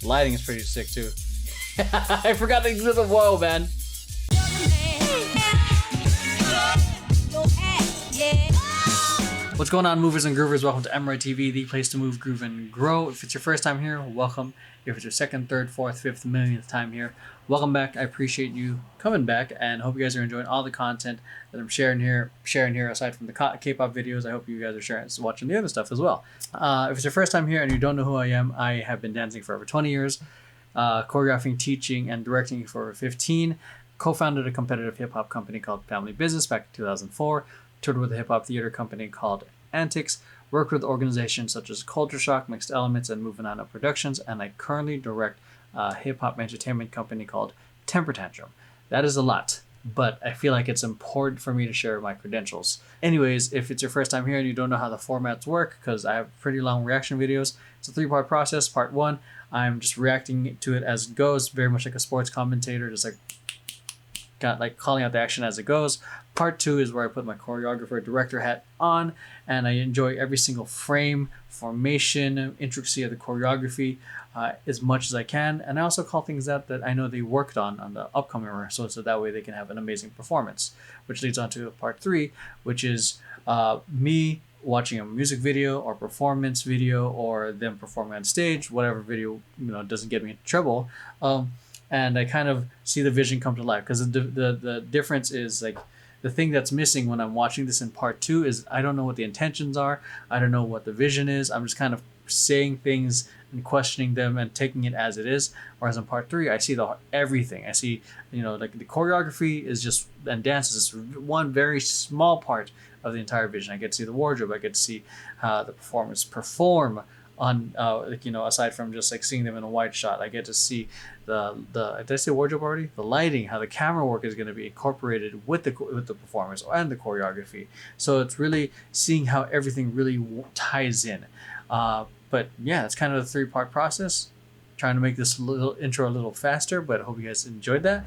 Lighting is pretty sick too. I forgot to do the whoa, man. What's going on, movers and groovers? Welcome to Emeroy TV, the place to move, groove, and grow. If it's your first time here, welcome. If it's your second, third, fourth, fifth, millionth time here, welcome back. I appreciate you coming back, and hope you guys are enjoying all the content that I'm sharing here. Aside from the K-pop videos, I hope you guys are watching the other stuff as well. If it's your first time here and you don't know who I am, I have been dancing for over 20 years, choreographing, teaching, and directing for over 15. Co-founded a competitive hip-hop company called Family Business back in 2004. Toured with a hip-hop theater company called Antics, worked with organizations such as Culture Shock, Mixed Elements, and Moving On Up Productions, and I currently direct a hip-hop entertainment company called Temper Tantrum. That is a lot, but I feel like it's important for me to share my credentials. Anyways, if it's your first time here and you don't know how the formats work, because I have pretty long reaction videos, it's a 3-part process. Part 1, I'm just reacting to it as it goes, very much like a sports commentator, just like calling out the action as it goes. Part 2 is where I put my choreographer director hat on, and I enjoy every single frame, formation, intricacy of the choreography as much as I can. And I also call things out that I know they worked on the upcoming rehearsal, so that way they can have an amazing performance. Which leads on to part 3, which is me watching a music video or performance video, or them performing on stage, whatever video doesn't get me in trouble. And I kind of see the vision come to life, because the difference is, like, the thing that's missing when I'm watching this in part 2 is I don't know what the intentions are. I don't know what the vision is. I'm just kind of saying things and questioning them and taking it as it is. Whereas in part 3, I see everything. I see, like, the choreography is just, and dance is just one very small part of the entire vision. I get to see the wardrobe. I get to see how the performers perform on, aside from just like seeing them in a wide shot. I get to see did I say wardrobe already? The lighting, how the camera work is going to be incorporated with the performance and the choreography. So it's really seeing how everything really ties in. But yeah, it's kind of a 3-part process. Trying to make this little intro a little faster, but I hope you guys enjoyed that.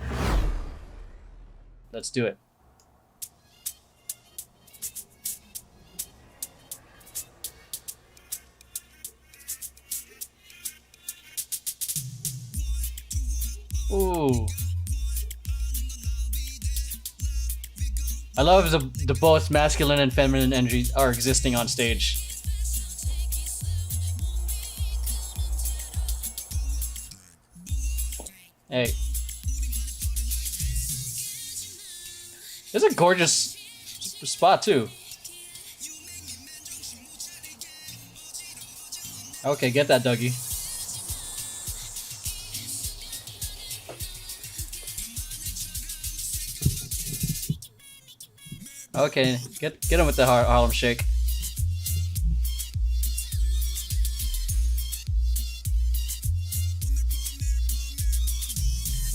Let's do it. Ooh. I love the both masculine and feminine energy are existing on stage. Hey. It's a gorgeous spot too. Okay, get that, Dougie. Okay, get him with the Harlem Shake.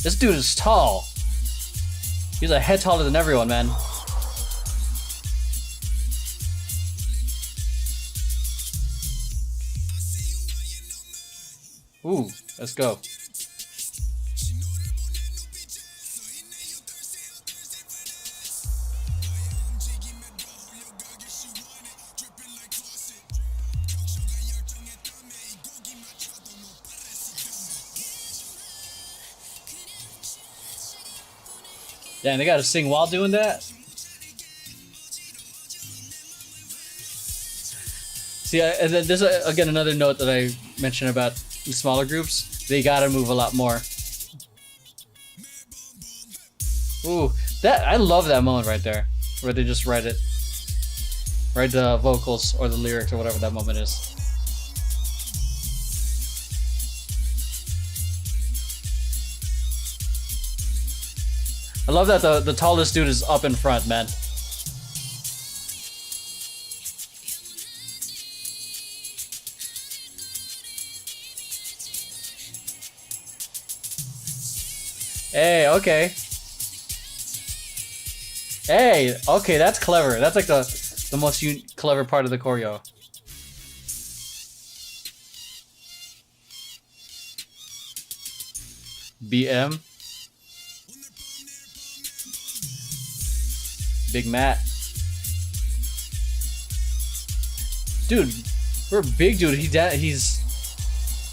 This dude is tall. He's a head taller than everyone, man. Ooh, let's go. Yeah, and they gotta sing while doing that. See, and then there's again another note that I mentioned about smaller groups. They gotta move a lot more. Ooh, I love that moment right there, where they just write the vocals or the lyrics or whatever that moment is. I love that the tallest dude is up in front, man. Hey, okay. Hey, okay, that's clever. That's like the most clever part of the choreo. BM. Big Matt. Dude, we're a big dude. He's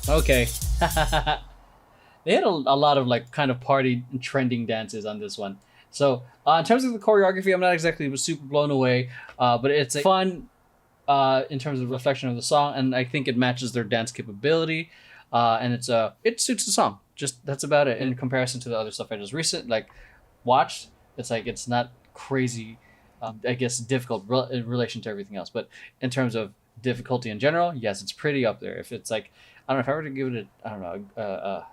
okay. They had a lot of like kind of party trending dances on this one. So in terms of the choreography, I'm not exactly super blown away, but it's fun in terms of reflection of the song, and I think it matches their dance capability, and it suits the song. Just that's about it in comparison to the other stuff I just watched. It's like it's not crazy, I guess difficult in relation to everything else, but in terms of difficulty in general, yes, it's pretty up there. If it's like I don't know if I were to give it I don't know,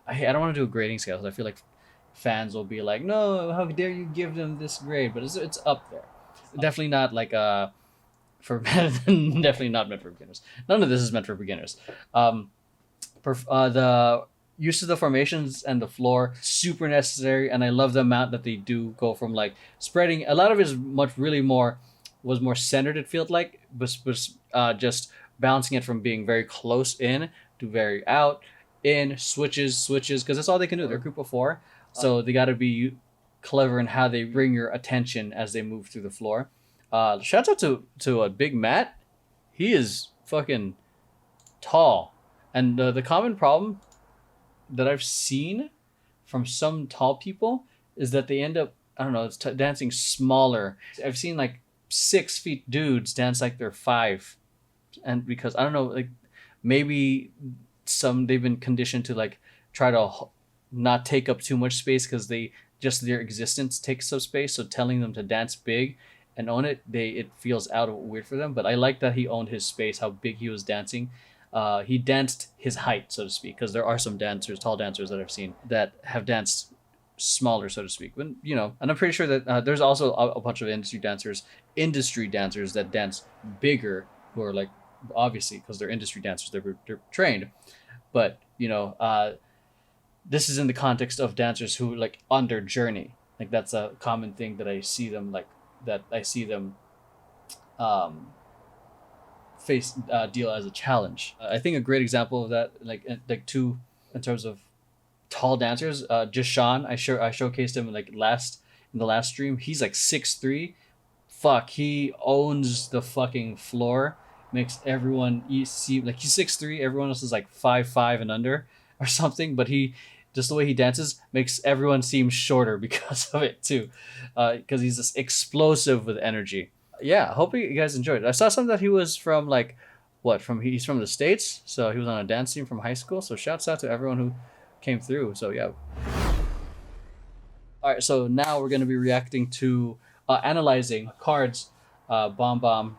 I don't want to do a grading scale because I feel like fans will be like, no, how dare you give them this grade? But it's up there. Definitely not like for definitely not meant for beginners. None of this is meant for beginners. The use of the formations and the floor super necessary, and I love the amount that they do go from like spreading. A lot of it is was more centered. It felt like was just bouncing it from being very close in to very out in switches because that's all they can do. They're a group of four, so they got to be clever in how they bring your attention as they move through the floor. Shouts out to a Big Matt. He is fucking tall, and the common problem that I've seen from some tall people is that they end up dancing smaller. I've seen like 6 feet dudes dance like they're 5, and because I don't know, like maybe they've been conditioned to like try to not take up too much space because their existence takes up space. So telling them to dance big and own it, it feels out of weird for them. But I like that he owned his space, how big he was dancing. He danced his height, so to speak, because there are some tall dancers that I've seen that have danced smaller, so to speak. But and I'm pretty sure that there's also a bunch of industry dancers that dance bigger, who are like obviously because they're industry dancers, they're trained. But this is in the context of dancers who like on their journey. Like that's a common thing that I see them face deal as a challenge. I think a great example of that, like two in terms of tall dancers, just Sean. I showcased him in the last stream. He's like 6'3". Fuck, he owns the fucking floor. Makes everyone see like he's 6'3". Everyone else is like 5'5" and under or something. But just the way he dances makes everyone seem shorter because of it too, because he's just explosive with energy. Yeah, hope you guys enjoyed it. I saw something that he was from he's from the States, so he was on a dance team from high school. So shouts out to everyone who came through. So yeah. All right, so now we're gonna be reacting to analyzing cards, bomb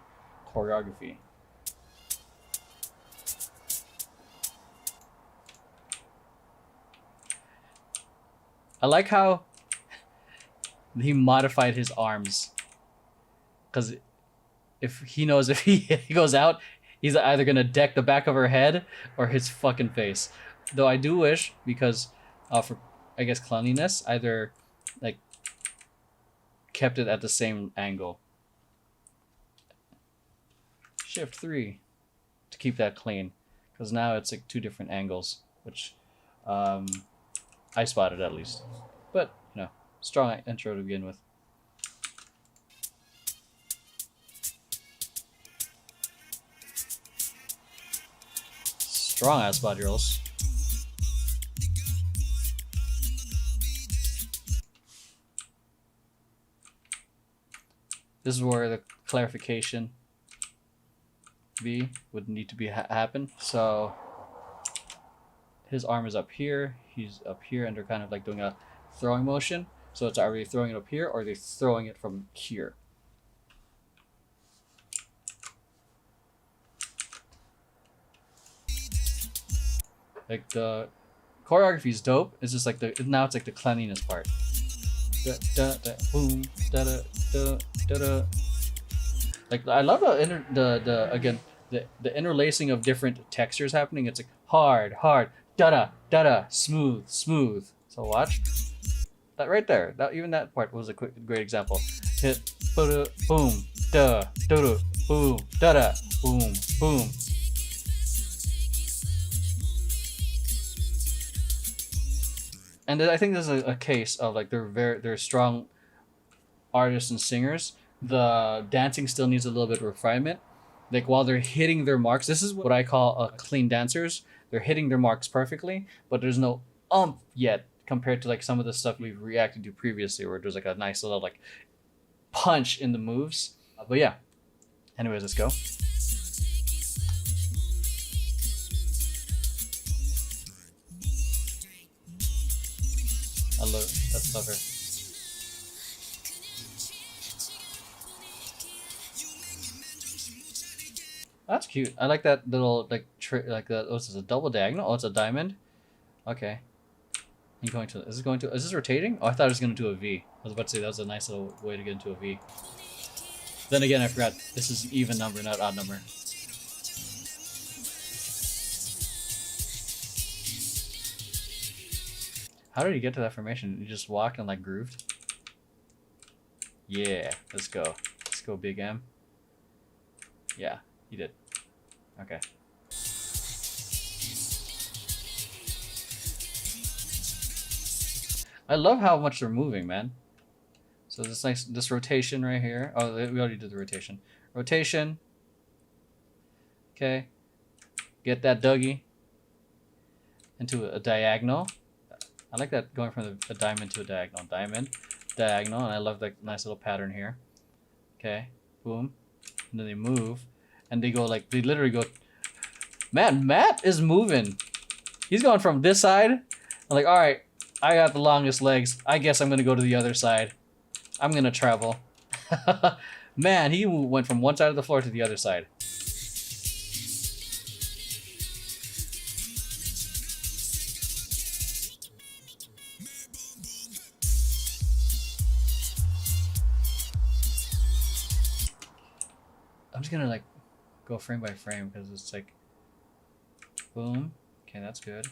choreography. I like how he modified his arms. Because if he knows if he goes out, he's either going to deck the back of her head or his fucking face. Though I do wish, because for, I guess, cleanliness, either like kept it at the same angle. Shift 3 to keep that clean. Because now it's like 2 different angles, which I spotted at least. But, strong intro to begin with. Strong ass body rolls. This is where the clarification would need to be happen. So his arm is up here, he's up here, and they're kind of like doing a throwing motion. So it's are they throwing it up here or are they throwing it from here? Like the choreography is dope. It's just like now it's like the cleanliness part. Da, da, da, boom, da, da, da, da, da. Like I love the interlacing of different textures happening. It's like hard, da da da da, smooth. So watch that right there. That part was a great example. Hit, boom, da, da, boom, da da, boom. And I think this is a case of like they're strong artists and singers. The dancing still needs a little bit of refinement. Like while they're hitting their marks, this is what I call clean dancers. they're hitting their marks perfectly, but there's no yet compared to like some of the stuff we've reacted to previously, where there's like a nice little like punch in the moves. But yeah, anyways, let's go. That's clever. That's cute. I like that little like like that. What's this? A double diagonal? Oh, it's a diamond. Okay. You going to? Is this rotating? Oh, I thought it was going to do a V. I was about to say that was a nice little way to get into a V. Then again, I forgot this is an even number, not odd number. How did you get to that formation? You just walked and like grooved? Yeah, let's go. Let's go, Big M. Yeah, you did. Okay. I love how much they're moving, man. So this rotation right here. Oh, we already did the rotation. Rotation. Okay. Get that Dougie into a diagonal. I like that, going from a diamond to a diagonal. Diamond, diagonal, and I love that nice little pattern here. Okay, boom. And then they move, and they go like, they literally go, man, Matt is moving. He's going from this side. I'm like, all right, I got the longest legs. I guess I'm going to go to the other side. I'm going to travel. Man, he went from one side of the floor to the other side. I'm just gonna like go frame by frame because it's like boom. Okay, that's good.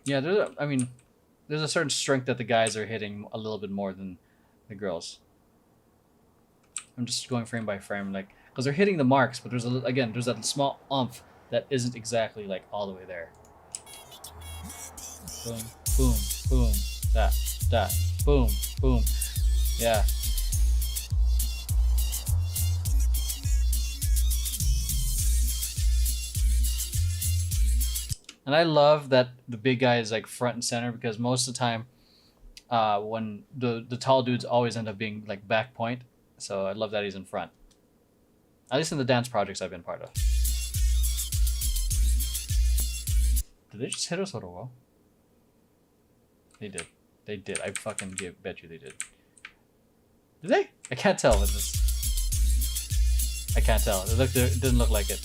Yeah, there's a certain strength that the guys are hitting a little bit more than the girls. I'm just going frame by frame, like, because they're hitting the marks, but there's there's that small oomph that isn't exactly like all the way there. Boom, boom, boom, that. Boom, boom. Yeah. And I love that the big guy is like front and center, because most of the time when the tall dudes always end up being like back point. So I love that he's in front. At least in the dance projects I've been part of. Did they just hit us with a wall? They did. They did. I fucking bet you they did. Did they? I can't tell with this. I can't tell. It didn't look like it.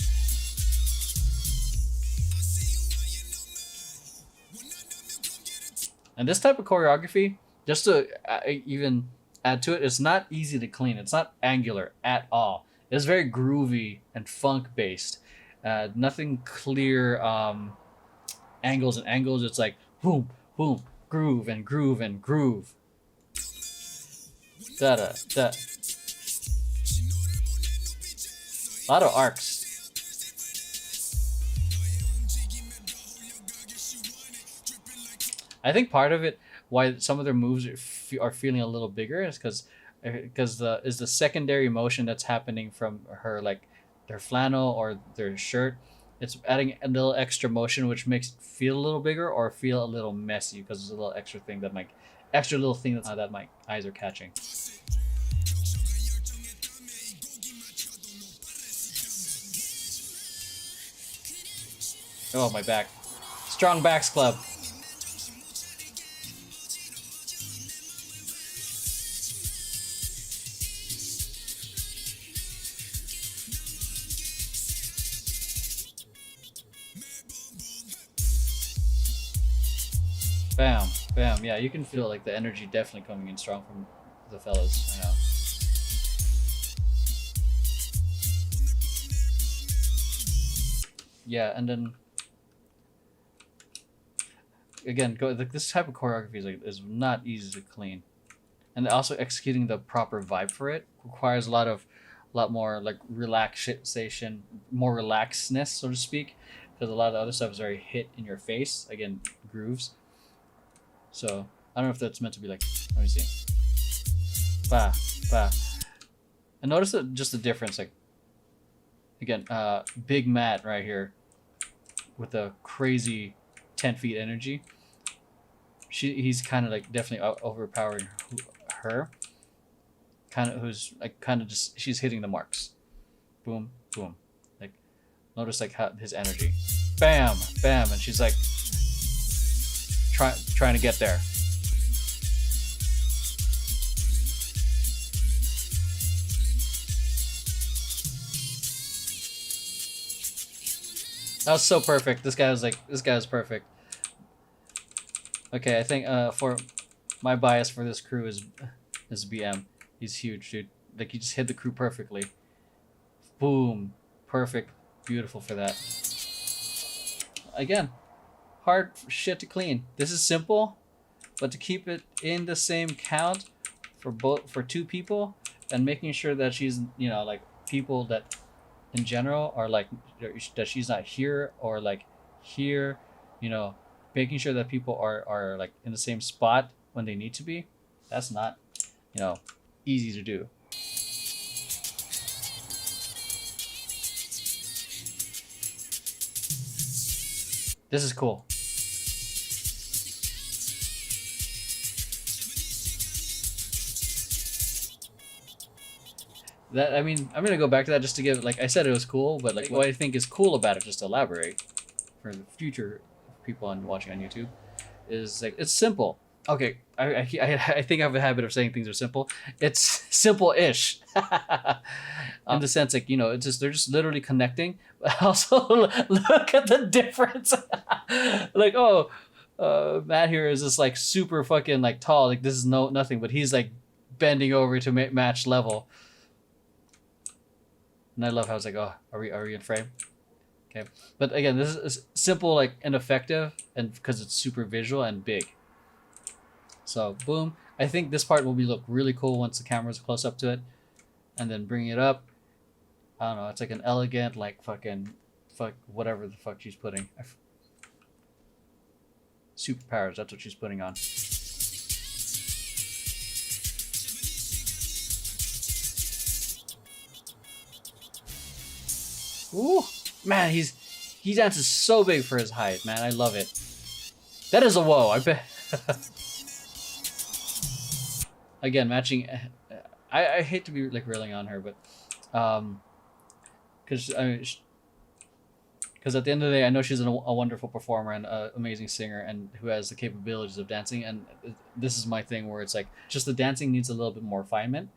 And this type of choreography, just to even add to it, it's not easy to clean. It's not angular at all. It's very groovy and funk based. Nothing clear angles and angles. It's like boom, boom. Groove and groove and groove. Da. A lot of arcs. I think part of it, why some of their moves are feeling a little bigger, is because the secondary motion that's happening from her, like their flannel or their shirt. It's adding a little extra motion, which makes it feel a little bigger or feel a little messy, because there's a little extra little thing that my eyes are catching. Oh, my back. Strong Backs Club. Bam, bam. Yeah, you can feel like the energy definitely coming in strong from the fellas. I know. Yeah, and then again, this type of choreography is not easy to clean, and also executing the proper vibe for it requires a lot more like relaxation, more relaxedness, so to speak, because a lot of the other stuff is very hit in your face. Again, grooves. So I don't know if that's meant to be like, let me see. Ba, ba. And notice just the difference. Like again, Big Matt right here with a crazy 10 feet energy. He's kind of like definitely overpowering her. Kind of who's like kind of just she's hitting the marks. Boom, boom. Like notice like how his energy. Bam, bam, and she's like trying to get there. That was so perfect. This guy was perfect. Okay, I think for my bias for this crew is BM. He's huge, dude. Like he just hit the crew perfectly. Boom. Perfect. Beautiful for that. Again, hard shit to clean. This is simple, but to keep it in the same count for two people and making sure that she's, you know, like people that in general are like that she's not here or like here, you know, making sure that people are like in the same spot when they need to be. That's not, you know, easy to do. This is cool. That, I mean, I'm gonna go back to that just to give, like I said, it was cool, but like what I think is cool about it, just to elaborate for the future people watching on YouTube, is like it's simple. Okay, I think I have a habit of saying things are simple. It's simple-ish, in the sense like, you know, it's just they're just literally connecting. But also look at the difference. Like Matt here is just like super fucking like tall. Like this is nothing, but he's like bending over to match level. And I love how it's like, oh, are we in frame? Okay, but again, this is simple, like, and effective, and because it's super visual and big. So boom, I think this part will look really cool once the camera's close up to it, and then bring it up. I don't know, it's like an elegant, like whatever the fuck she's putting. Superpowers, that's what she's putting on. Ooh, man, he dances so big for his height, man. I love it. That is a whoa, I bet. Again, matching. I hate to be like railing on her, but because at the end of the day, I know she's a wonderful performer and an amazing singer, and who has the capabilities of dancing. And this is my thing where it's like just the dancing needs a little bit more refinement,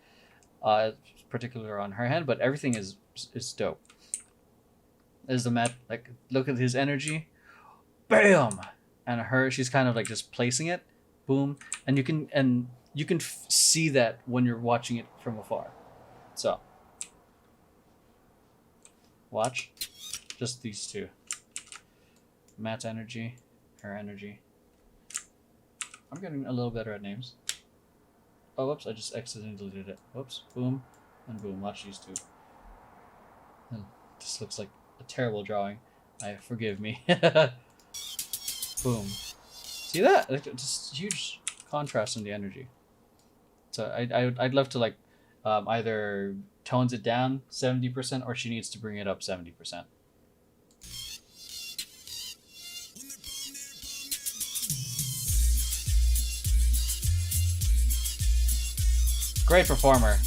particularly on her hand. But everything is dope. Is the Matt, like, look at his energy, bam, and she's kind of like just placing it, boom, and you can see that when you're watching it from afar. So watch just these two, Matt's energy, her energy. I'm getting a little better at names. Oh, whoops, I just accidentally deleted it. Whoops, boom and boom. Watch these two. And this looks like a terrible drawing. Forgive me. Boom. See that? Just huge contrast in the energy. So I'd love to like either tones it down 70% or she needs to bring it up 70%. Great performer.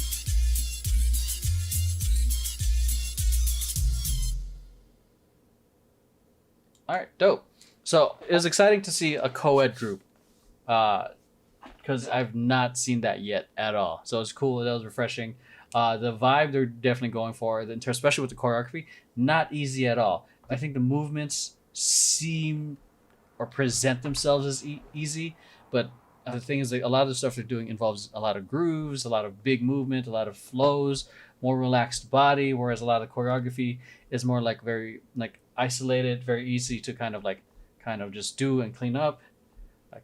All right, dope. So it was exciting to see a co-ed group, because I've not seen that yet at all. So it was cool. That was refreshing. The vibe they're definitely going for, especially with the choreography, not easy at all. I think the movements seem or present themselves as easy, but the thing is, like, a lot of the stuff they're doing involves a lot of grooves, a lot of big movement, a lot of flows, more relaxed body, whereas a lot of choreography is more like very like isolated, very easy to kind of just do and clean up, like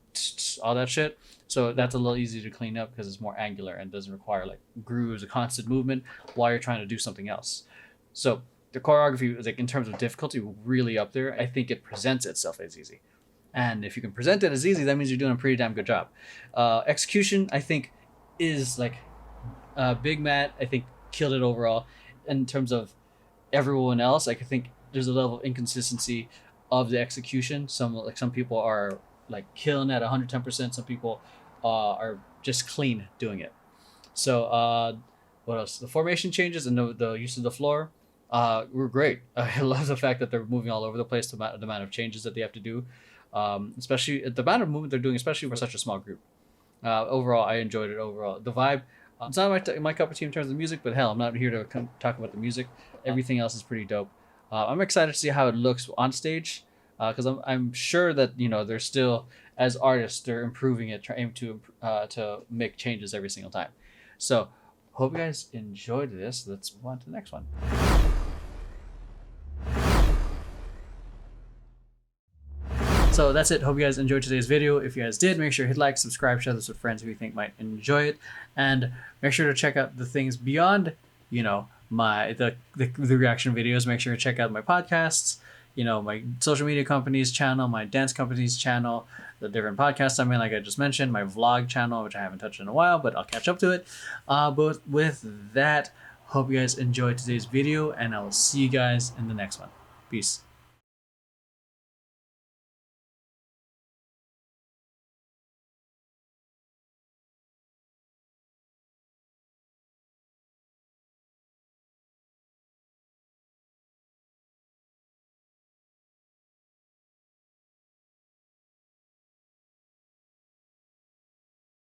all that shit. So that's a little easier to clean up because it's more angular and doesn't require like grooves, a constant movement while you're trying to do something else. So the choreography is, like, in terms of difficulty, really up there. I think it presents itself as easy. And if you can present it as easy, that means you're doing a pretty damn good job. Execution, I think, is like Big Matt, I think, killed it overall. In terms of everyone else, like I think there's a level of inconsistency of the execution. Some people are like killing at 110%. Some people are just clean doing it. So what else? The formation changes and the use of the floor were great. I love the fact that they're moving all over the place. The amount of changes that they have to do, especially the amount of movement they're doing, especially for such a small group. Overall, I enjoyed it. Overall, the vibe. It's not my cup of tea in terms of music, but hell, I'm not here to talk about the music. Everything else is pretty dope. I'm excited to see how it looks on stage, because I'm sure that they're still, as artists, they're improving it, trying to make changes every single time. So hope you guys enjoyed this. Let's move on to the next one. So that's it. Hope you guys enjoyed today's video. If you guys did, make sure to hit like, subscribe, share this with friends who you think might enjoy it, and make sure to check out the things beyond, my the reaction videos. Make sure to check out my podcasts, my social media company's channel, my dance company's channel, the different podcasts I'm in, like I just mentioned, my vlog channel, which I haven't touched in a while, but I'll catch up to it. But with that, hope you guys enjoyed today's video, and I will see you guys in the next one. Peace.